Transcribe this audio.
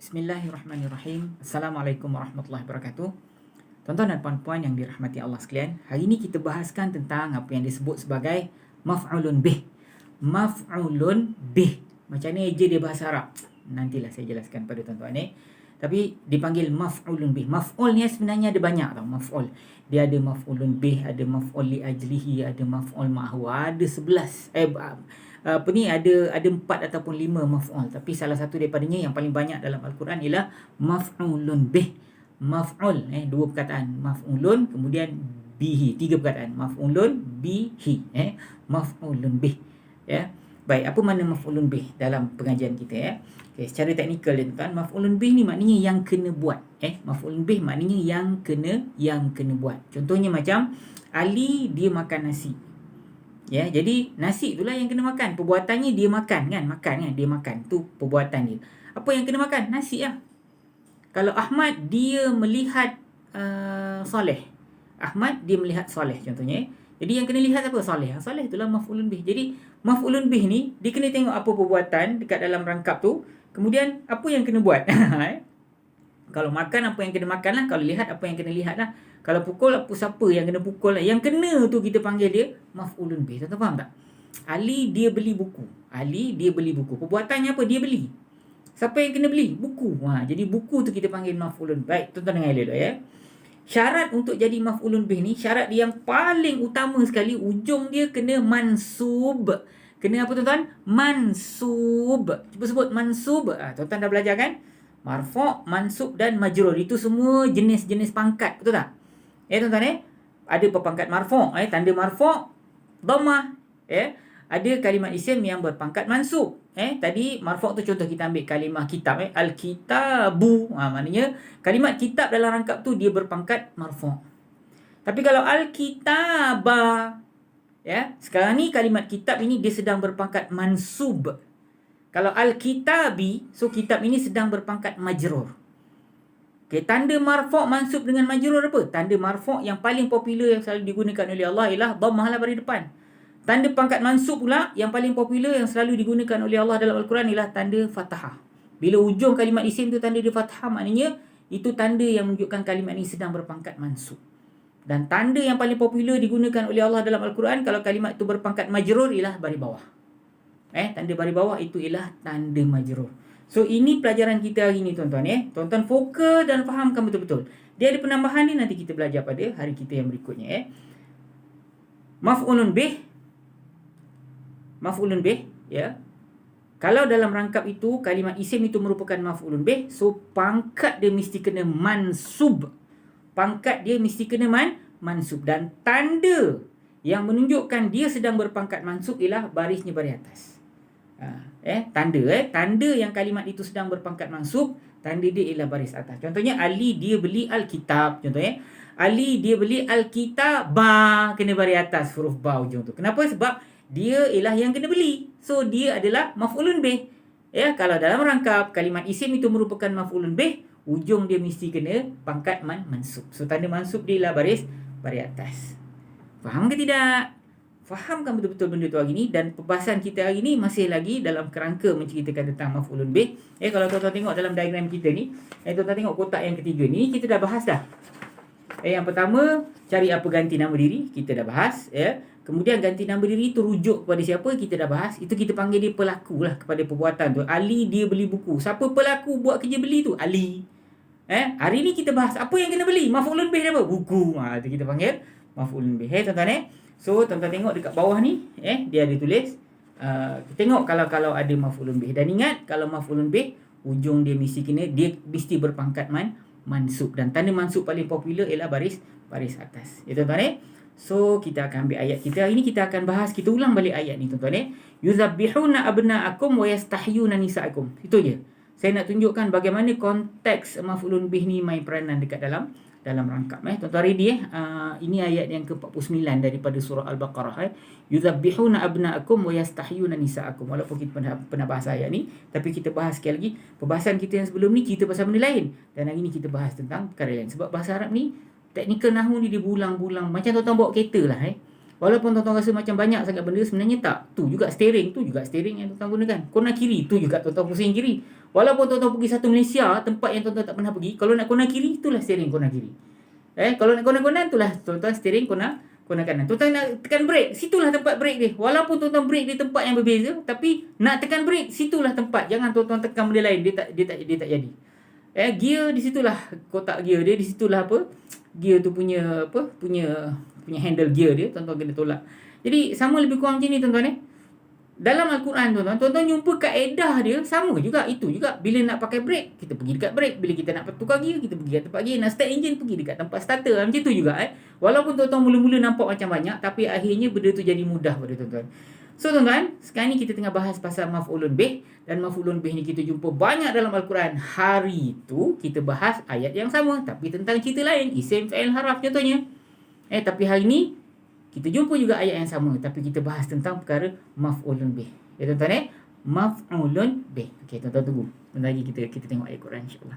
Bismillahirrahmanirrahim. Assalamualaikum warahmatullahi wabarakatuh. Tuan-tuan dan puan-puan yang dirahmati Allah sekalian, hari ini kita bahaskan tentang apa yang disebut sebagai maf'ulun bih. Maf'ulun bih. Macam mana je dia bahasa Arab? Nantilah saya jelaskan pada tuan-tuan ni. Tapi dipanggil maf'ulun bih. Maf'ul ni sebenarnya ada banyak tau, maf'ul. Dia ada maf'ulun bih, ada maf'ul li ajlihi, ada maf'ul ma'hu, ada 11. Ada 4 ataupun 5 maf'ul, tapi salah satu daripadanya yang paling banyak dalam Al-Quran ialah maf'ulun bih. Maf'ul, dua perkataan, maf'ulun kemudian bihi, tiga perkataan, maf'ulun bihi, maf'ulun bih. Baik, apa makna maf'ulun bih dalam pengajian kita Okay, secara teknikal dia tuan, maf'ulun bih ni maknanya yang kena buat. Maf'ulun bih maknanya yang kena buat. Contohnya macam Ali dia makan nasi. Jadi nasi itulah yang kena makan. Perbuatannya dia makan kan? Dia makan. Tu perbuatan dia. Apa yang kena makan? Nasi lah. Kalau Ahmad dia melihat Saleh. Ahmad dia melihat Saleh contohnya. Jadi yang kena lihat apa? Saleh. Saleh itulah maf'ulun bih. Jadi maf'ulun bih ni dia kena tengok apa perbuatan dekat dalam rangkap tu. Kemudian apa yang kena buat? Kalau makan apa yang kena makan lah. Kalau lihat apa yang kena lihat lah. Kalau pukul apa siapa yang kena pukul lah. Yang kena tu kita panggil dia maf'ulun bih. Tuan-tuan faham tak? Ali dia beli buku. Perbuatannya apa? Dia beli. Siapa yang kena beli? Buku. Jadi buku tu kita panggil maf'ulun. Baik, tuan-tuan dengar dulu Syarat untuk jadi maf'ulun bih ni, syarat dia yang paling utama sekali, ujung dia kena mansub. Kena apa tuan-tuan? Mansub. Cuba sebut mansub. Tuan-tuan dah belajar kan? Marfu', mansub dan majrur. Itu semua jenis-jenis pangkat. Betul tak? Tuan-tuan ada berpangkat marfu', tanda marfu', dhammah. Ada kalimat isim yang berpangkat mansub. Tadi marfu' tu contoh kita ambil kalimah kitab. Al-kitabu. Maknanya kalimat kitab dalam rangkap tu dia berpangkat marfu'. Tapi kalau al-kitaba, sekarang ni kalimat kitab ini dia sedang berpangkat mansub. Kalau al-kitabi, so kitab ini sedang berpangkat majrur. Tanda marfu' mansub dengan majrur apa? Tanda marfu' yang paling popular yang selalu digunakan oleh Allah ialah dhammah lah pada depan. Tanda pangkat mansub pula yang paling popular yang selalu digunakan oleh Allah dalam Al-Quran ialah tanda fathah. Bila ujung kalimat isim tu tanda dia fathah, maknanya itu tanda yang menunjukkan kalimat ini sedang berpangkat mansub. Dan tanda yang paling popular digunakan oleh Allah dalam Al-Quran kalau kalimat itu berpangkat majrur ialah baris bawah. Tanda baris bawah itu ialah tanda majrur. So ini pelajaran kita hari ni tuan-tuan Tuan-tuan fokus dan fahamkan betul-betul. Dia ada penambahan ni, nanti kita belajar pada hari kita yang berikutnya Maf'ulun bih. Maf'ulun bih, Kalau dalam rangkap itu kalimat isim itu merupakan maf'ulun bih, so pangkat dia mesti kena mansub. Pangkat dia mesti kena mansub, dan tanda yang menunjukkan dia sedang berpangkat mansub ialah barisnya baris atas. Tanda yang kalimat itu sedang berpangkat mansub, tanda dia ialah baris atas. Contohnya Ali dia beli Alkitab. Contohnya Ali dia beli Alkitab, kena baris atas huruf ba ujung tu. Kenapa? Sebab dia ialah yang kena beli. So dia adalah maf'ulun bih. Kalau dalam rangkap kalimat isim itu merupakan maf'ulun bih, ujung dia mesti kena pangkat mansub. So tanda mansub dia ialah baris atas. Faham ke tidak? Fahamkan betul-betul benda tu hari ni. Dan pembahasan kita hari ni masih lagi dalam kerangka menceritakan tentang maf'ulun bih. Kalau tuan-tuan tengok dalam diagram kita ni, tuan-tuan tengok kotak yang ketiga ni, kita dah bahas dah. Yang pertama, cari apa ganti nama diri, kita dah bahas. Kemudian ganti nama diri itu rujuk kepada siapa, kita dah bahas. Itu kita panggil dia pelaku lah kepada perbuatan tu. Ali dia beli buku. Siapa pelaku buat kerja beli tu? Ali. Hari ni kita bahas apa yang kena beli. Maf'ulun bih dia apa? Buku. Itu kita panggil maf'ulun bih. Tuan-tuan So tuan-tuan tengok dekat bawah ni, dia ada tulis. Tengok kalau ada maf'ulun bih. Dan ingat kalau maf'ulun bih, ujung dia mesti mesti berpangkat mansub. Dan tanda mansub paling popular ialah baris atas. Tuan-tuan So kita akan ambil ayat kita. Hari ni kita akan bahas, kita ulang balik ayat ni tuan-tuan Yuzabbihuna abna'akum wa yastahyuna nisa'akum. Itu je. Saya nak tunjukkan bagaimana konteks maf'ulun bih ni main peranan dekat dalam rangkap. Tuan-tuan ready ini ayat yang ke-49 daripada surah Al-Baqarah. Yuzabbihuna abna'akum wa yastahyuna nisa'akum. Walaupun kita pernah bahas ayat ni, tapi kita bahas sekali lagi. Pembahasan kita yang sebelum ni cerita pasal benda lain, dan hari ni kita bahas tentang perkara lain. Sebab bahasa Arab ni teknikal nahwu ni dia berulang-ulang macam tuan-tuan bawa kereta lah. Walaupun tuan-tuan rasa macam banyak sangat benda, sebenarnya tak. Tu juga steering yang tuan-tuan gunakan. Kona kiri, tu juga tuan-tuan pusing kiri. Walaupun tuan-tuan pergi satu Malaysia, tempat yang tuan-tuan tak pernah pergi, kalau nak corner kiri, itulah steering corner kiri. Kalau nak corner kanan, itulah tuan-tuan steering corner kanan. Tuan-tuan nak tekan brake, situlah tempat brake dia. Walaupun tuan-tuan brake di tempat yang berbeza, tapi nak tekan brake, situlah tempat. Jangan tuan-tuan tekan benda lain, dia tak jadi. Gear di situlah kotak gear dia, di situlah apa? Gear tu punya handle gear dia, tuan-tuan kena tolak. Jadi sama lebih kurang macam ni tuan-tuan. Dalam Al-Quran tuan-tuan jumpa kaedah dia sama juga. Itu juga bila nak pakai brake, kita pergi dekat brake. Bila kita nak tukar gear, kita pergi kat tempat gear. Nak start engine, pergi dekat tempat starter. Macam tu juga. Walaupun tuan-tuan mula-mula nampak macam banyak, tapi akhirnya benda tu jadi mudah pada tuan-tuan. So tuan-tuan, sekarang ni kita tengah bahas pasal maf'ulun bih. Dan maf'ulun bih ni kita jumpa banyak dalam Al-Quran. Hari tu kita bahas ayat yang sama, tapi tentang cerita lain. Isim, fa'il, haraf contohnya. Tapi hari ni kita jumpa juga ayat yang sama, tapi kita bahas tentang perkara maf'ulun bih. Ya tuan-tuan, maf'ulun bih. Okey, tuan-tuan tunggu. Bentar lagi kita tengok ayat Quran insya-Allah.